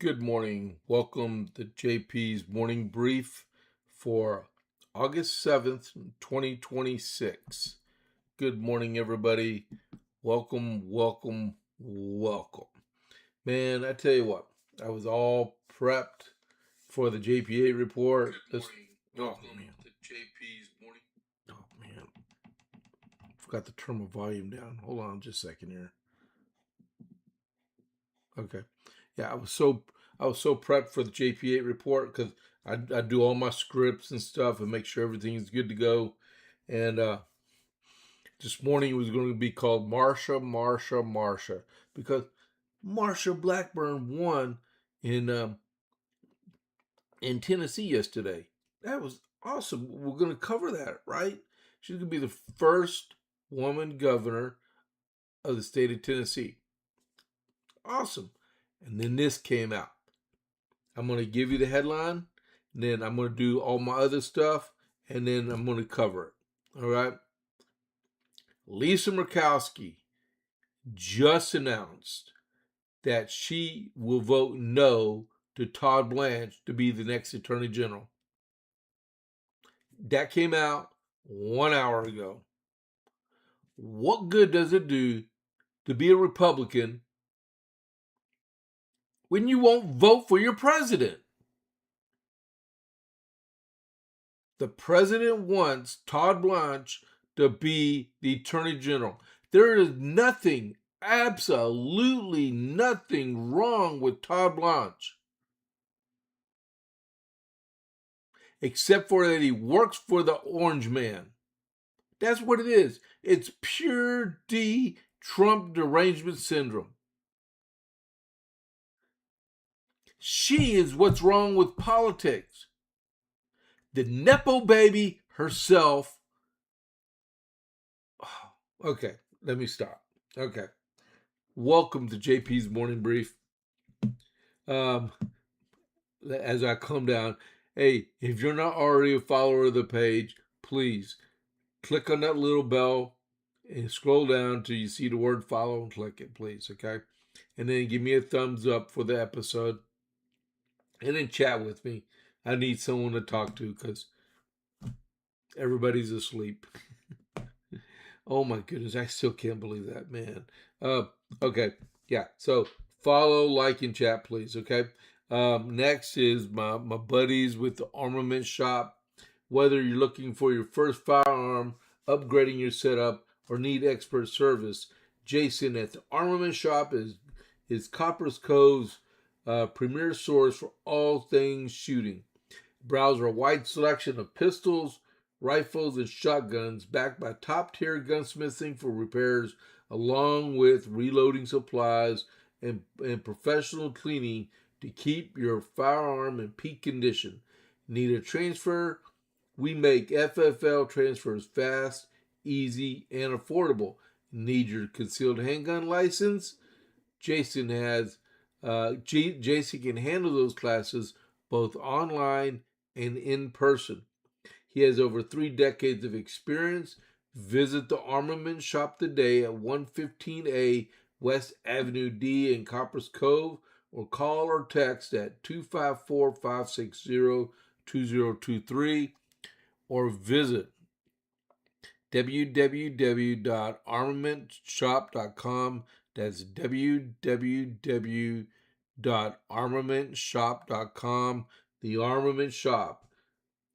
Good morning. Welcome to JP's morning brief for August 7th, 2026. Good morning, everybody. Welcome. Man, I tell you what, I was all prepped for the JPA report. Welcome to JP's morning. Oh, man. Forgot to turn my volume down. Hold on just a second here. Okay. Yeah, I was so prepped for the JP8 report because I do all my scripts and stuff and make sure everything's good to go. And this morning it was going to be called Marsha, because Marsha Blackburn won in in Tennessee yesterday. That was awesome. We're going to cover that, right? She's going to be the first woman governor of the state of Tennessee. Awesome. And then this came out. I'm going to give you the headline, and then I'm going to do all my other stuff, and then I'm going to cover it. All right. Lisa Murkowski just announced that she will vote no to Todd Blanche to be the next Attorney General. That came out 1 hour ago. What good does it do to be a Republican when you won't vote for your president? The president wants Todd Blanche to be the Attorney General. There is nothing, absolutely nothing wrong with Todd Blanche, except for that he works for the Orange Man. That's what it is. It's pure D Trump derangement syndrome. She is what's wrong with politics. The Nepo baby herself. Okay, let me stop. Okay. Welcome to JP's Morning Brief. As I come down, hey, if you're not already a follower of the page, please click on that little bell and scroll down till you see the word follow and click it, please, okay? And then give me a thumbs up for the episode. And then chat with me. I need someone to talk to because everybody's asleep. Oh my goodness, I still can't believe that, man. Okay, yeah. So follow, like, and chat, please. Okay. Next is my buddies with the Armament Shop. Whether you're looking for your first firearm, upgrading your setup, or need expert service, Jason at the Armament Shop is Copper's Cove's premier source for all things shooting. Browse a wide selection of pistols, rifles, and shotguns backed by top-tier gunsmithing for repairs, along with reloading supplies and professional cleaning to keep your firearm in peak condition. Need a transfer? We make FFL transfers fast, easy, and affordable. Need your concealed handgun license? Jason Jason can handle those classes both online and in person. He has over 3 decades of experience. Visit the Armament Shop today at 115A West Avenue D in Coppers Cove, or call or text at 254-560-2023, or visit www.armamentshop.com. That's www.armamentshop.com. The Armament Shop.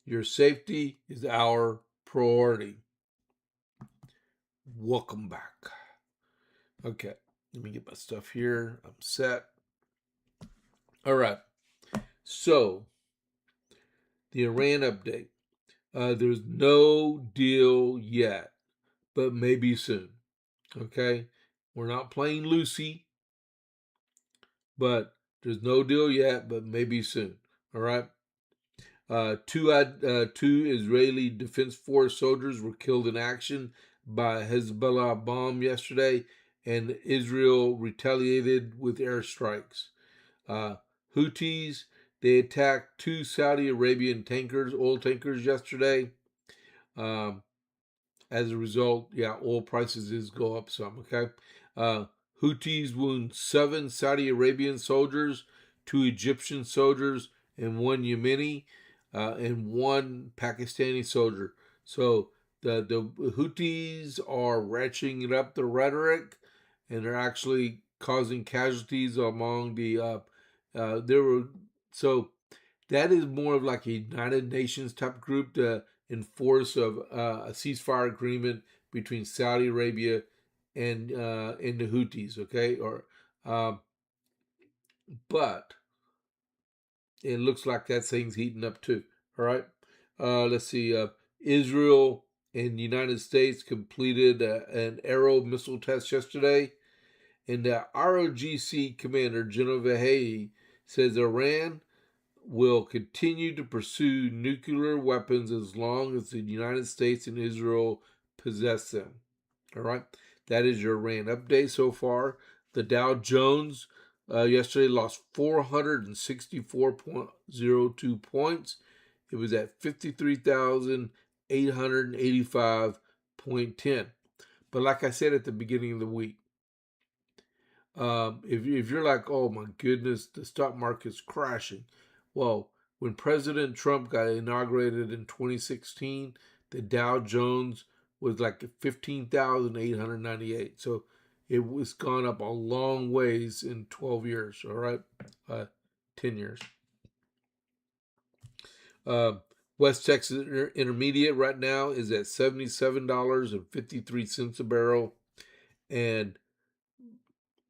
Your safety is our priority. Welcome back. Okay, let me get my stuff here. I'm set. All right. So, the Iran update. There's no deal yet, but maybe soon. Okay? We're not playing Lucy, but there's no deal yet, but maybe soon. All right? Two Israeli Defense Force soldiers were killed in action by Hezbollah bomb yesterday, and Israel retaliated with airstrikes. Houthis, they attacked 2 Saudi Arabian oil tankers yesterday. As a result, oil prices is go up some, okay? Houthis wound 7 Saudi Arabian soldiers. 2 Egyptian soldiers, and 1 Yemeni, and 1 Pakistani soldier. So the Houthis are ratcheting up the rhetoric, and they're actually causing casualties among there were so that is more of like a United Nations type group to enforce a ceasefire agreement between Saudi Arabia and the Houthis. Okay, or uh, but it looks like that thing's heating up too. All right, let's see. Israel and the United States completed an Arrow missile test yesterday, and the ROGC commander General Vahey says Iran will continue to pursue nuclear weapons as long as the United States and Israel possess them. All right, that is your Iran update so far. The Dow Jones yesterday lost 464.02 points. It was at 53,885.10. But like I said at the beginning of the week, if you're like, oh my goodness, the stock market's crashing. Well, when President Trump got inaugurated in 2016, the Dow Jones was like 15,898. So it was gone up a long ways in 12 years, all right? 10 years. West Texas Intermediate right now is at $77.53 a barrel. And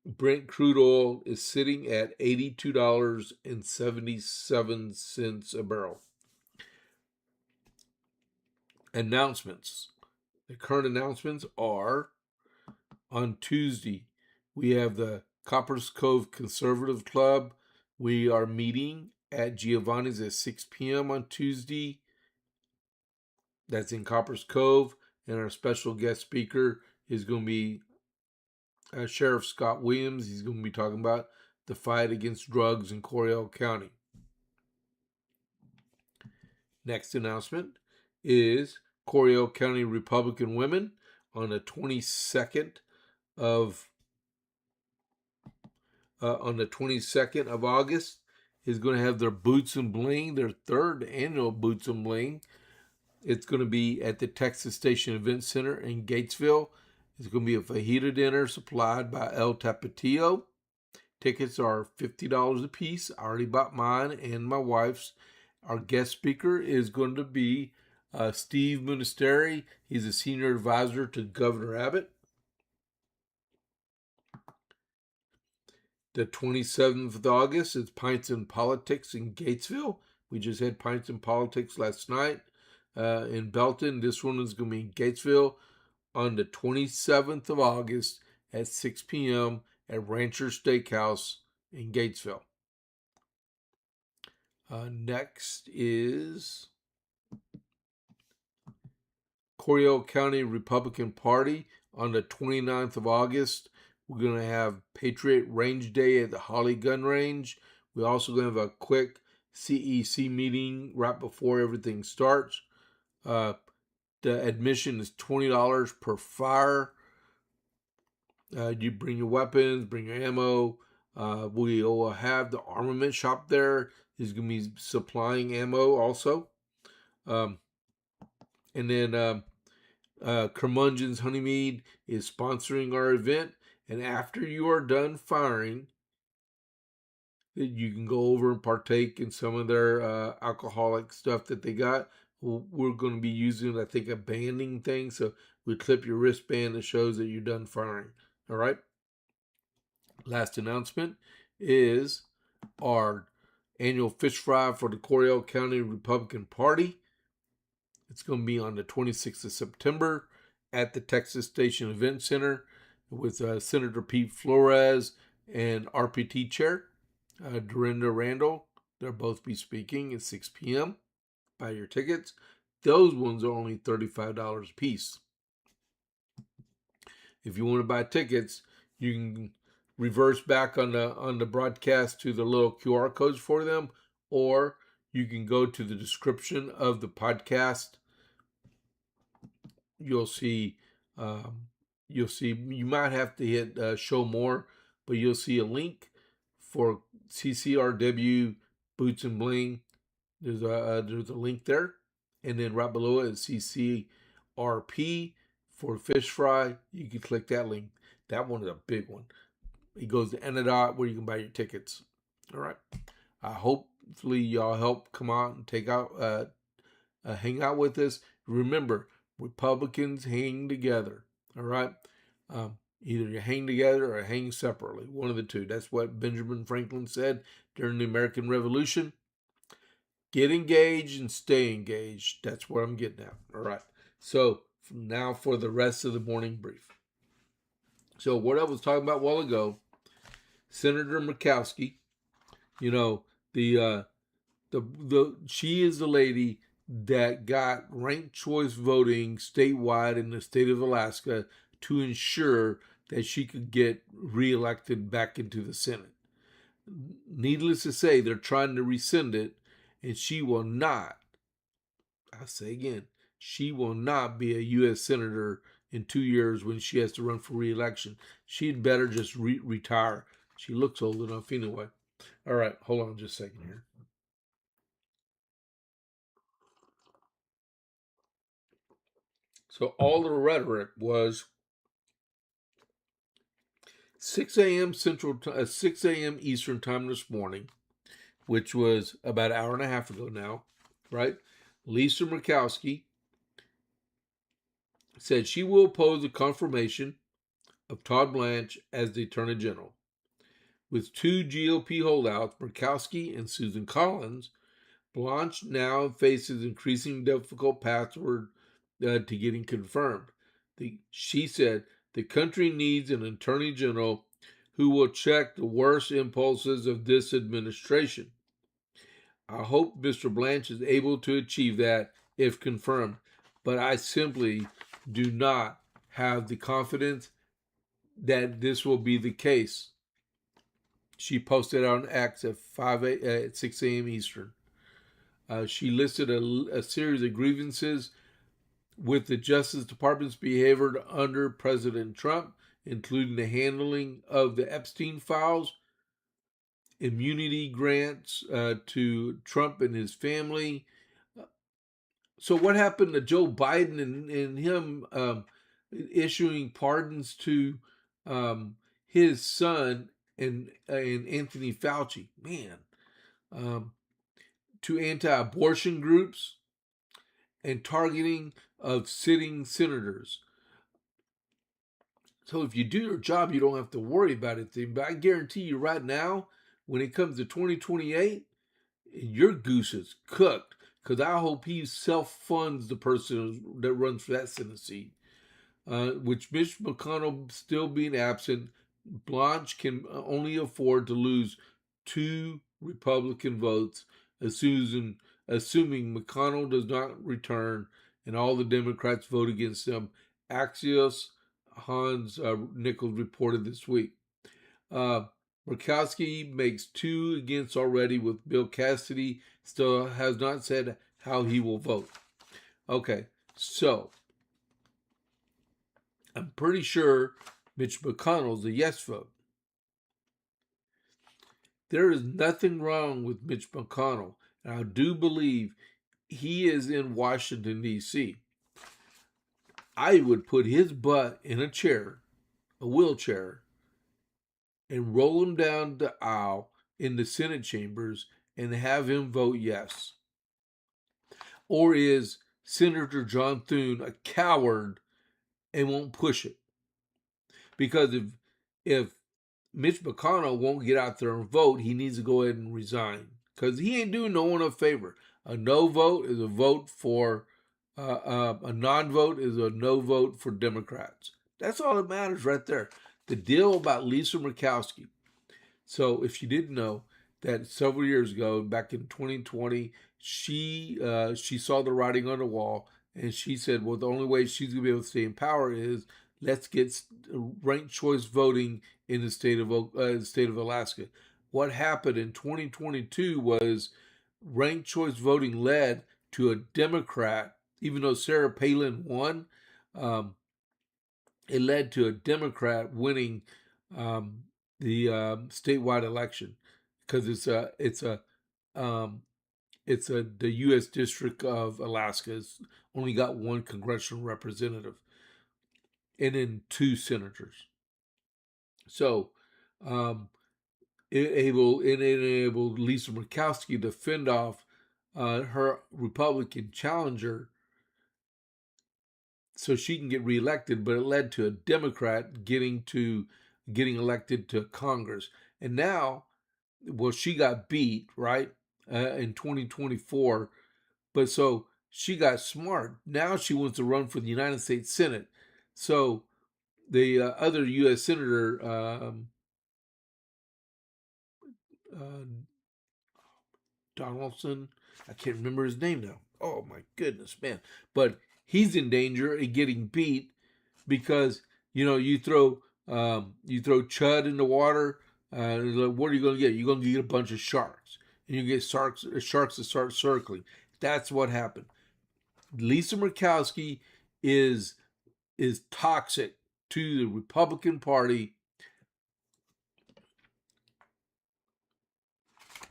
Brent crude oil is sitting at $82.77 a barrel. Announcements. The current announcements are on Tuesday, we have the Coppers Cove Conservative Club. We are meeting at Giovanni's at 6 p.m. on Tuesday. That's in Coppers Cove. And our special guest speaker is going to be Sheriff Scott Williams. He's going to be talking about the fight against drugs in Coryell County. Next announcement is Coryell County Republican Women on the 22nd of August is going to have their Boots and Bling, their 3rd annual Boots and Bling. It's going to be at the Texas Station Event Center in Gatesville. It's going to be a fajita dinner supplied by El Tapatio. Tickets are $50 a piece. I already bought mine and my wife's. Our guest speaker is going to be Steve Munisteri. He's a senior advisor to Governor Abbott. The 27th of August is Pints and Politics in Gatesville. We just had Pints and Politics last night in Belton. This one is going to be in Gatesville on the 27th of August at 6 p.m. at Rancher Steakhouse in Gatesville. Next is Coryell County Republican Party on the 29th of August. We're going to have Patriot Range Day at the Holly Gun Range. We're also going to have a quick CEC meeting right before everything starts. The admission is $20 per fire. You bring your weapons, bring your ammo. We will have the armament shop there. Is going to be supplying ammo also. And then Curmudgeon's Honeymead is sponsoring our event. And after you are done firing, you can go over and partake in some of their alcoholic stuff that they got. We're going to be using, I think, a banding thing. So we clip your wristband that shows that you're done firing. All right. Last announcement is our annual fish fry for the Coryell County Republican Party. It's going to be on the 26th of September at the Texas Station Event Center with Senator Pete Flores and RPT Chair Dorinda Randall. They'll both be speaking at 6 p.m. Buy your tickets. Those ones are only $35 a piece. If you want to buy tickets, you can reverse back on the broadcast to the little QR codes for them, or you can go to the description of the podcast. You'll see you might have to hit show more, but you'll see a link for CCRW Boots and Bling. There's a link there, and then right below it is CCRP for Fish Fry. You can click that link. That one is a big one. It goes to Anadot where you can buy your tickets. All right. Hopefully y'all help come out and hang out with us. Remember, Republicans hang together. All right. Either you hang together or hang separately. One of the two. That's what Benjamin Franklin said during the American Revolution. Get engaged and stay engaged. That's what I'm getting at. All right. So now for the rest of the morning brief. So what I was talking about a while ago, Senator Murkowski, you know, she is the lady that got ranked choice voting statewide in the state of Alaska to ensure that she could get reelected back into the Senate. Needless to say, they're trying to rescind it, and she will not, I say again, she will not be a U.S. Senator in 2 years when she has to run for reelection. She'd better just retire. She looks old enough anyway. All right, hold on just a second here. So all the rhetoric was 6 a.m. 6 a.m. Eastern time this morning, which was about an hour and a half ago now, right? Lisa Murkowski said she will oppose the confirmation of Todd Blanche as the Attorney General. With two GOP holdouts, Murkowski and Susan Collins, Blanche now faces increasing difficult pathward to getting confirmed. She said the country needs an Attorney General who will check the worst impulses of this administration. I hope Mr. Blanche is able to achieve that if confirmed, but I simply do not have the confidence that this will be the case. She posted on X at 6 a.m. Eastern. She listed a series of grievances with the Justice Department's behavior under President Trump, including the handling of the Epstein files, immunity grants to Trump and his family. So what happened to Joe Biden and him issuing pardons to his son and Anthony Fauci? Man, to anti-abortion groups and targeting of sitting senators. So if you do your job, you don't have to worry about it. But I guarantee you right now, when it comes to 2028, your goose is cooked. Because I hope he self-funds the person that runs for that Senate seat. Which Mitch McConnell still being absent, Blanche can only afford to lose 2 Republican votes, assuming McConnell does not return and all the Democrats vote against him. Axios Hans Nichols reported this week. Murkowski makes 2 against already, with Bill Cassidy still has not said how he will vote. Okay, so I'm pretty sure Mitch McConnell's a yes vote. There is nothing wrong with Mitch McConnell, and I do believe he is in Washington, D.C. I would put his butt in a chair, a wheelchair, and roll him down the aisle in the Senate chambers and have him vote yes. Or is Senator John Thune a coward and won't push it? Because if Mitch McConnell won't get out there and vote, he needs to go ahead and resign. Because he ain't doing no one a favor. A no vote is a vote for, a non-vote is a no vote for Democrats. That's all that matters right there. The deal about Lisa Murkowski. So if you didn't know, that several years ago, back in 2020, she saw the writing on the wall, and she said, well, the only way she's going to be able to stay in power is let's get ranked choice voting in the state of Alaska. What happened in 2022 was ranked choice voting led to a Democrat, even though Sarah Palin won, it led to a Democrat winning statewide election, because the U.S. District of Alaska has only got one congressional representative and then two senators. So um, it enabled Lisa Murkowski to fend off her Republican challenger so she can get reelected, but it led to a Democrat getting elected to Congress. And now, well, she got beat, right, in 2024, but so she got smart. Now she wants to run for the United States Senate. So the other U.S. Senator, uh, Donaldson, I can't remember his name now. Oh my goodness, man! But he's in danger of getting beat because you throw chud in the water. What are you going to get? You're going to get a bunch of sharks, and you get sharks that start circling. That's what happened. Lisa Murkowski is toxic to the Republican Party.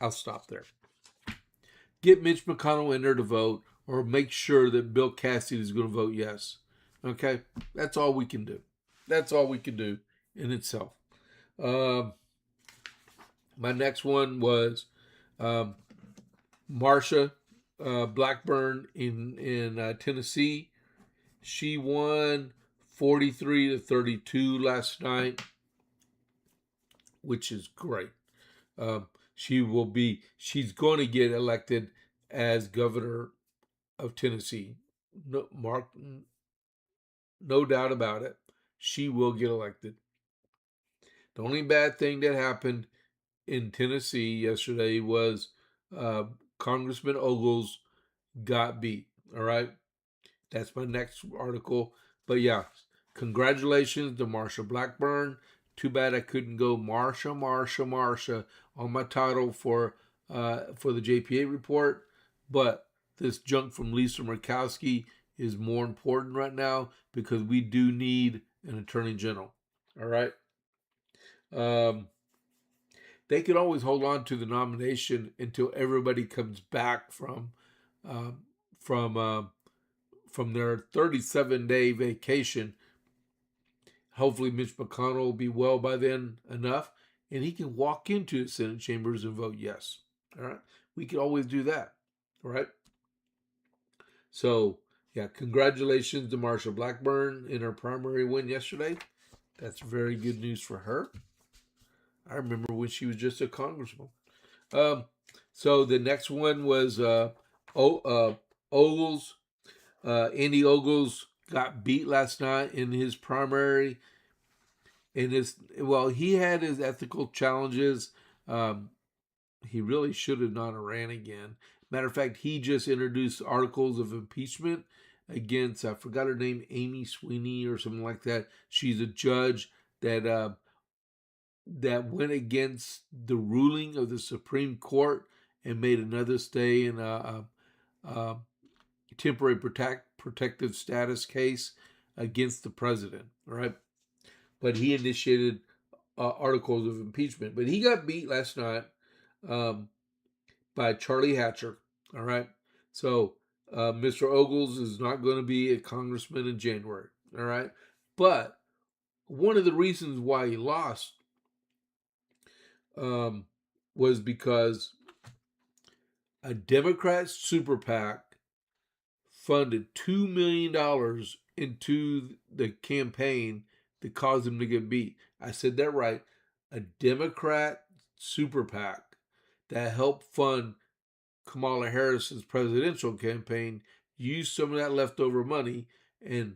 I'll stop there. Get Mitch McConnell in there to vote, or make sure that Bill Cassidy is going to vote yes. Okay, that's all we can do. That's all we can do in itself. My next one was Marsha Blackburn in Tennessee. She won 43-32 last night, which is great. She's going to get elected as governor of Tennessee. No doubt about it. She will get elected. The only bad thing that happened in Tennessee yesterday was Congressman Ogles got beat. All right. That's my next article. But yeah, congratulations to Marsha Blackburn. Too bad I couldn't go Marsha on my title for the JPA report. But this junk from Lisa Murkowski is more important right now because we do need an attorney general. All right. They can always hold on to the nomination until everybody comes back from their 37-day vacation. Hopefully, Mitch McConnell will be well by then enough, and he can walk into the Senate chambers and vote yes. All right, we can always do that. All right. So, yeah, congratulations to Marsha Blackburn in her primary win yesterday. That's very good news for her. I remember when she was just a congressman. So the next one was Ogles. Andy Ogles got beat last night in his primary. He had his ethical challenges. He really should have not ran again. Matter of fact, he just introduced articles of impeachment against, I forgot her name, Amy Sweeney or something like that. She's a judge that went against the ruling of the Supreme Court and made another stay in a temporary protective status case against the president. All right, but he initiated articles of impeachment. But he got beat last night by Charlie Hatcher. All right, so Mr. Ogles is not going to be a congressman in January. All right, but one of the reasons why he lost was because a Democrat super PAC funded $2 million into the campaign that caused him to get beat. I said that right. A Democrat super PAC that helped fund Kamala Harris's presidential campaign used some of that leftover money and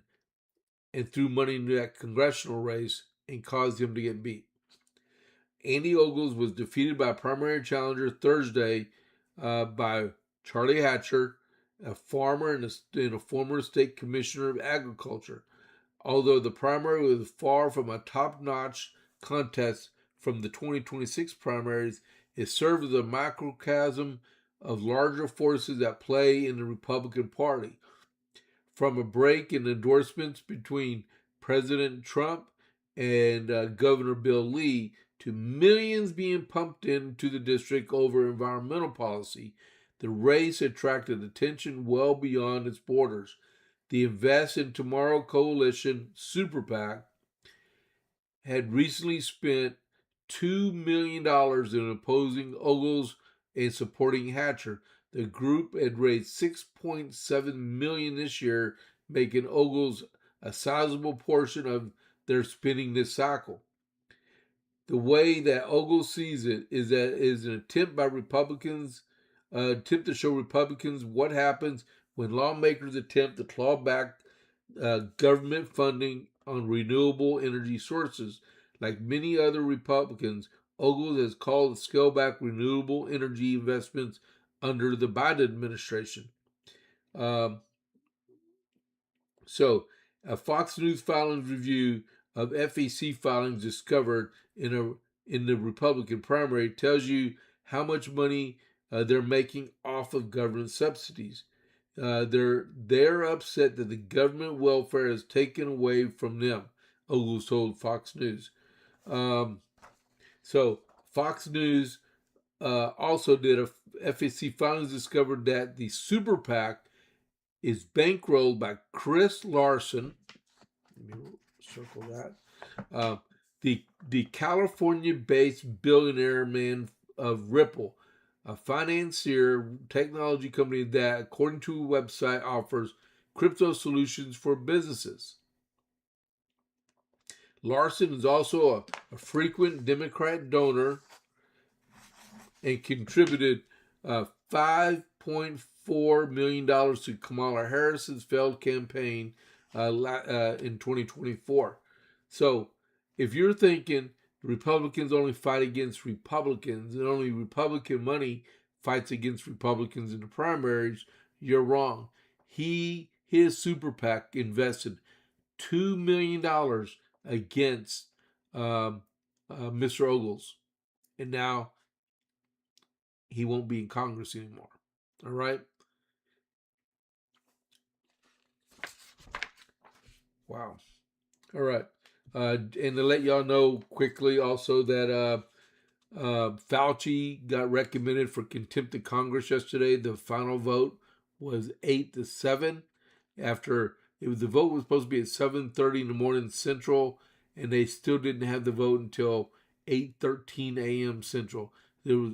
threw money into that congressional race and caused him to get beat. Andy Ogles was defeated by a primary challenger Thursday by Charlie Hatcher, a farmer and a former state commissioner of agriculture. Although the primary was far from a top-notch contest from the 2026 primaries, it served as a microcosm of larger forces at play in the Republican Party. From a break in endorsements between President Trump and Governor Bill Lee, to millions being pumped into the district over environmental policy, the race attracted attention well beyond its borders. The Invest in Tomorrow Coalition Super PAC had recently spent $2 million in opposing Ogles and supporting Hatcher. The group had raised $6.7 million this year, making Ogles a sizable portion of their spending this cycle. The way that Ogles sees it is that it is an attempt by Republicans, attempt to show Republicans what happens when lawmakers attempt to claw back government funding on renewable energy sources. Like many other Republicans, Ogles has called to scale back renewable energy investments under the Biden administration. So, a Fox News filings review of FEC filings discovered in the Republican primary tells you how much money they're making off of government subsidies. They're upset that the government welfare is taken away from them, Ogles told Fox News. So Fox News also did a FEC filings discovered that the Super PAC is bankrolled by Chris Larson. Let me circle that. The California-based billionaire man of Ripple, a financier technology company that, according to a website, offers crypto solutions for businesses. Larson is also a frequent Democrat donor and contributed $5.4 million to Kamala Harris's failed campaign in 2024. So if you're thinking Republicans only fight against Republicans and only Republican money fights against Republicans in the primaries, you're wrong. His super PAC invested $2 million against Mr. Ogles, and now he won't be in Congress anymore. All right. Wow. All right. And to let y'all know quickly also that Fauci got recommended for contempt of Congress yesterday. The final vote was 8-7. After the vote was supposed to be at 7:30 in the morning Central, and they still didn't have the vote until 8:13 a.m. Central. There was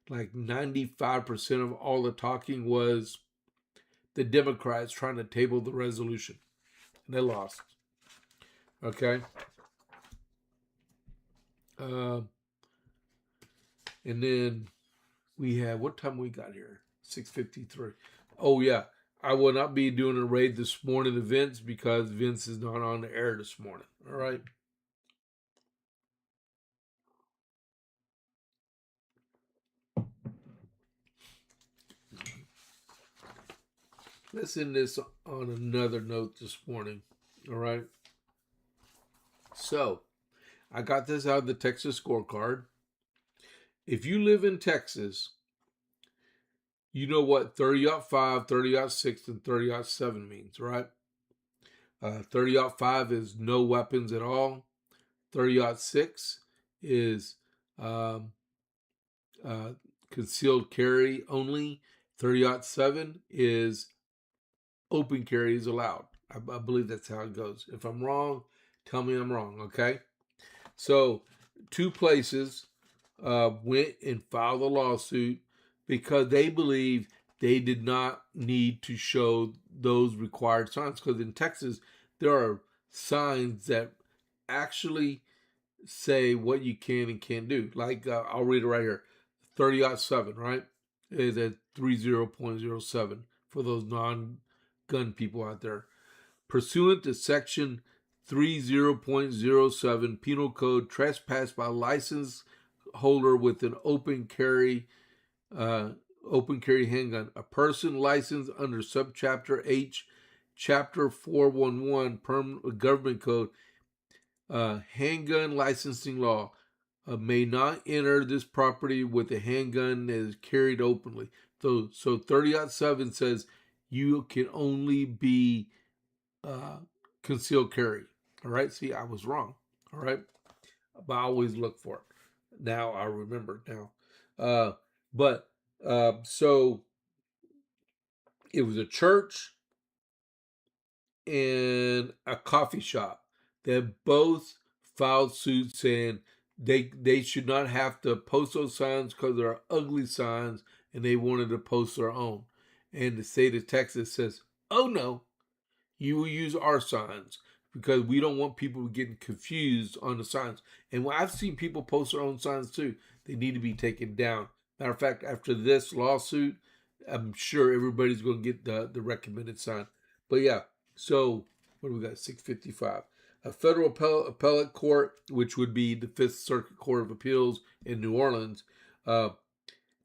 like 95% of all the talking was the Democrats trying to table the resolution. And they lost. Okay. And then we have, what time we got here? 6:53. Oh, yeah. I will not be doing a raid this morning to Vince because Vince is not on the air this morning. All right. Let's end this on another note this morning. All right. So, I got this out of the Texas scorecard. If you live in Texas, you know what 30-5, 30-6, and 30-7 means, right? 30-5 is no weapons at all. 30-6 is concealed carry only. 30-7 is open carry is allowed. I believe that's how it goes. If I'm wrong, tell me I'm wrong, okay? So, two places went and filed a lawsuit because they believe they did not need to show those required signs. Because in Texas, there are signs that actually say what you can and can't do. Like, I'll read it right here. 30-7, right? Is at 30.07 for those non-gun people out there. Pursuant to Section 30.07 Penal Code, trespass by license holder with an open carry handgun. A person licensed under Subchapter H, Chapter 411 Government Code, handgun licensing law, may not enter this property with a handgun that is carried openly. So 30-7 says you can only be concealed carry. All right. See, I was wrong. All right. but I always look for it. Now I remember it now. So it was a church and a coffee shop that both filed suit saying they should not have to post those signs because they're ugly signs, and they wanted to post their own. And the state of Texas says, "Oh no, you will use our signs because we don't want people getting confused on the signs." And I've seen people post their own signs too. They need to be taken down. Matter of fact, after this lawsuit, I'm sure everybody's going to get the recommended sign. But yeah, so what do we got? 655. A federal appellate court, which would be the Fifth Circuit Court of Appeals in New Orleans, uh,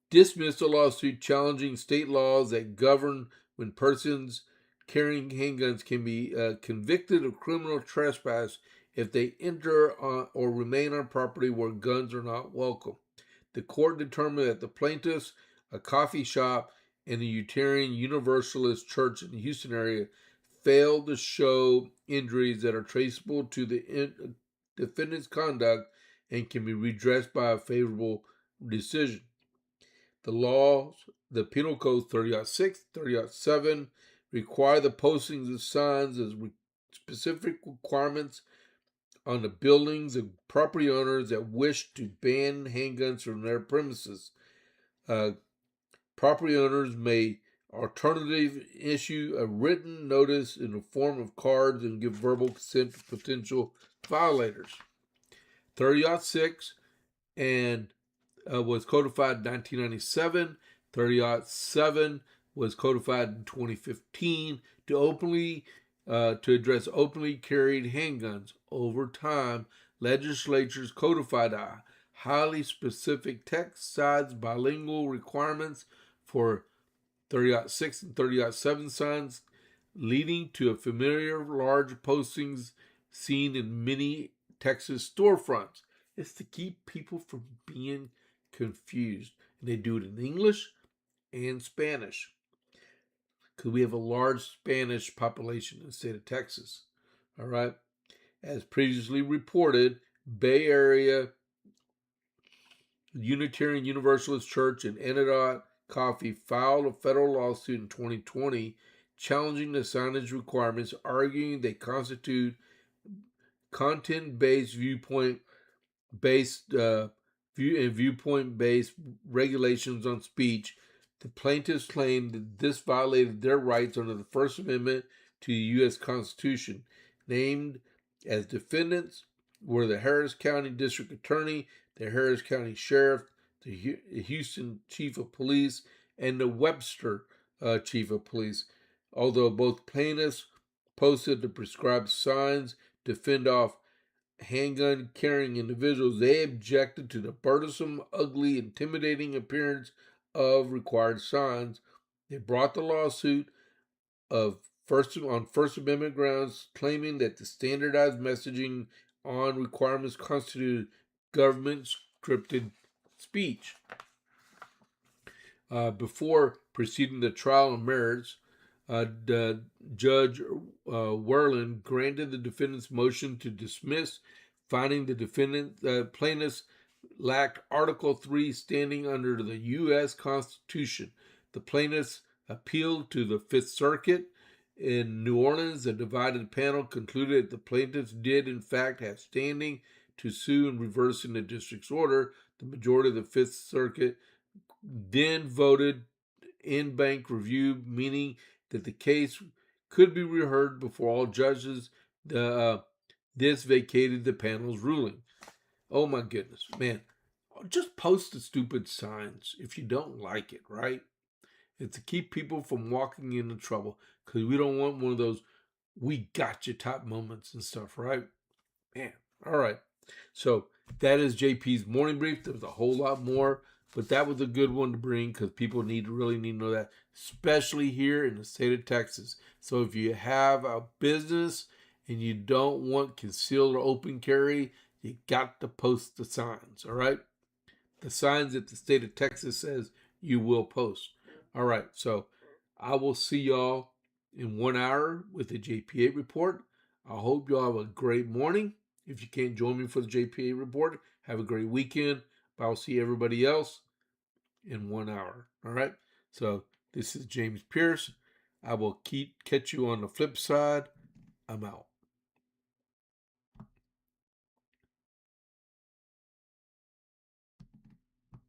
dismissed a lawsuit challenging state laws that govern when persons carrying handguns can be convicted of criminal trespass if they enter or remain on property where guns are not welcome. The court determined that the plaintiffs, a coffee shop, and a Unitarian Universalist church in the Houston area failed to show injuries that are traceable to the defendant's conduct and can be redressed by a favorable decision. The laws, the Penal Code 30.6, 30.7, require the postings of signs as specific requirements on the buildings of property owners that wish to ban handguns from their premises. Property owners may alternatively issue a written notice in the form of cards and give verbal consent to potential violators. 30.6 and was codified in 1997. 30.7 was codified in 2015 to address openly carried handguns. Over time, legislatures codified a highly specific text size bilingual requirements for 30.6 and 30.7 signs, leading to a familiar large postings seen in many Texas storefronts. It's to keep people from being confused. And they do it in English and Spanish because we have a large Spanish population in the state of Texas. All right. As previously reported, Bay Area Unitarian Universalist Church and Antidote Coffee filed a federal lawsuit in 2020 challenging the signage requirements, arguing they constitute content-based viewpoint-based regulations on speech. The plaintiffs claimed that this violated their rights under the First Amendment to the U.S. Constitution. Named as defendants were the Harris County District Attorney, the Harris County Sheriff, the Houston Chief of Police, and the Webster Chief of Police. Although both plaintiffs posted the prescribed signs to fend off handgun carrying individuals, they objected to the burdensome, ugly, intimidating appearance of required signs. They brought the lawsuit on First Amendment grounds, claiming that the standardized messaging on requirements constituted government scripted speech. Before proceeding to trial on merits, Judge Werlin granted the defendant's motion to dismiss, finding the plaintiffs lacked Article III standing under the U.S. Constitution. The plaintiffs appealed to the Fifth Circuit. In New Orleans, a divided panel concluded that the plaintiffs did, in fact, have standing to sue in reversing the district's order. The majority of the Fifth Circuit then voted en banc review, meaning that the case could be reheard before all judges. This vacated the panel's ruling. Oh my goodness, man. Just post the stupid signs if you don't like it, right? It's to keep people from walking into trouble because we don't want one of those we got you type moments and stuff, right? Man, all right. So that is JP's morning brief. There was a whole lot more, but that was a good one to bring because people really need to know that, especially here in the state of Texas. So if you have a business and you don't want concealed or open carry, you got to post the signs, all right? The signs that the state of Texas says you will post. All right, so I will see y'all in 1 hour with the JP8 report. I hope y'all have a great morning If you can't join me for the JPA report, have a great weekend. But I'll see everybody else in 1 hour. All right. So this is James Pierce. I will catch you on the flip side. I'm out.